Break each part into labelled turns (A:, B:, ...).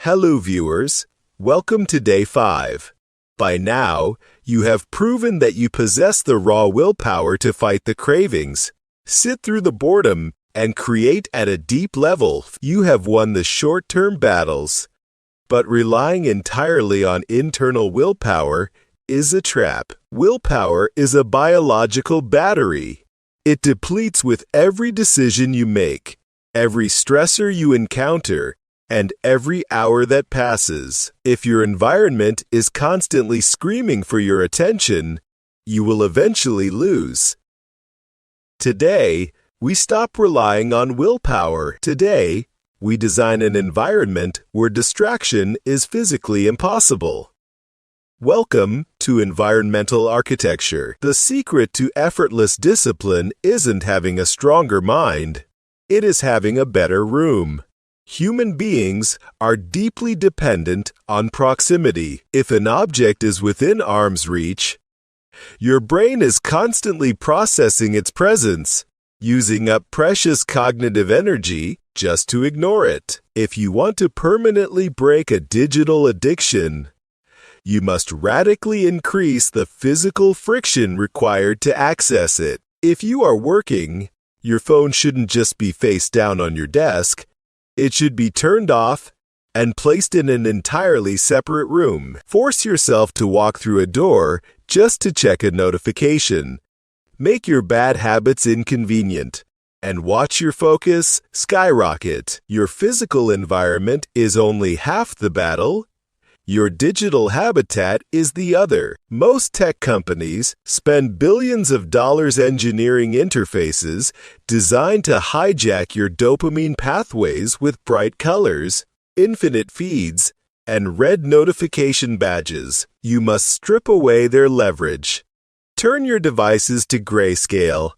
A: Hello viewers, welcome to Day 5. By now, you have proven that you possess the raw willpower to fight the cravings, sit through the boredom, and create at a deep level. You have won the short-term battles. But relying entirely on internal willpower is a trap. Willpower is a biological battery. It depletes with every decision you make, every stressor you encounter, and every hour that passes. If your environment is constantly screaming for your attention, you will eventually lose. Today, we stop relying on willpower. Today, we design an environment where distraction is physically impossible. Welcome to environmental architecture. The secret to effortless discipline isn't having a stronger mind. It is having a better room. Human beings are deeply dependent on proximity. If an object is within arm's reach, your brain is constantly processing its presence, using up precious cognitive energy just to ignore it. If you want to permanently break a digital addiction, you must radically increase the physical friction required to access it. If you are working, your phone shouldn't just be face down on your desk. It should be turned off and placed in an entirely separate room. Force yourself to walk through a door just to check a notification. Make your bad habits inconvenient and watch your focus skyrocket. Your physical environment is only half the battle. Your digital habitat is the other. Most tech companies spend billions of dollars engineering interfaces designed to hijack your dopamine pathways with bright colors, infinite feeds, and red notification badges. You must strip away their leverage. Turn your devices to grayscale.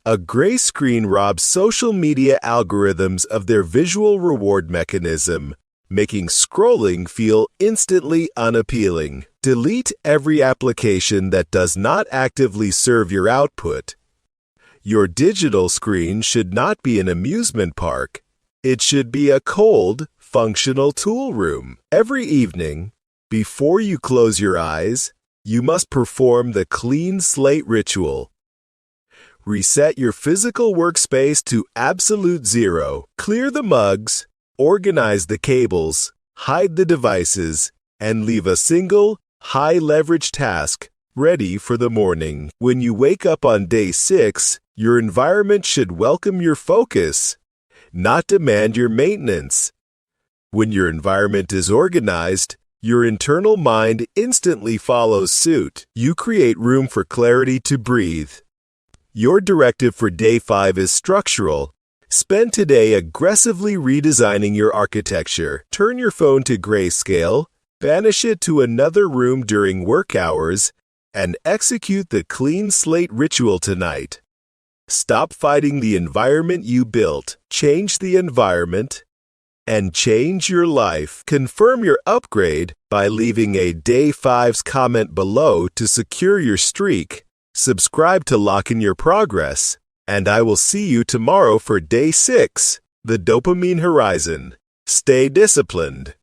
A: A gray screen robs social media algorithms of their visual reward mechanism, making scrolling feel instantly unappealing. Delete every application that does not actively serve your output. Your digital screen should not be an amusement park. It should be a cold, functional tool room. Every evening, before you close your eyes, you must perform the clean slate ritual. Reset your physical workspace to absolute zero. Clear the mugs, organize the cables, hide the devices, and leave a single, high-leverage task ready for the morning. When you wake up on day 6, your environment should welcome your focus, not demand your maintenance. When your environment is organized, your internal mind instantly follows suit. You create room for clarity to breathe. Your directive for day 5 is structural. Spend today aggressively redesigning your architecture. Turn your phone to grayscale, banish it to another room during work hours, and execute the clean slate ritual tonight. Stop fighting the environment you built. Change the environment and change your life. Confirm your upgrade by leaving a Day 5's comment below to secure your streak. Subscribe to lock in your progress. And I will see you tomorrow for Day 6, the dopamine horizon. Stay disciplined.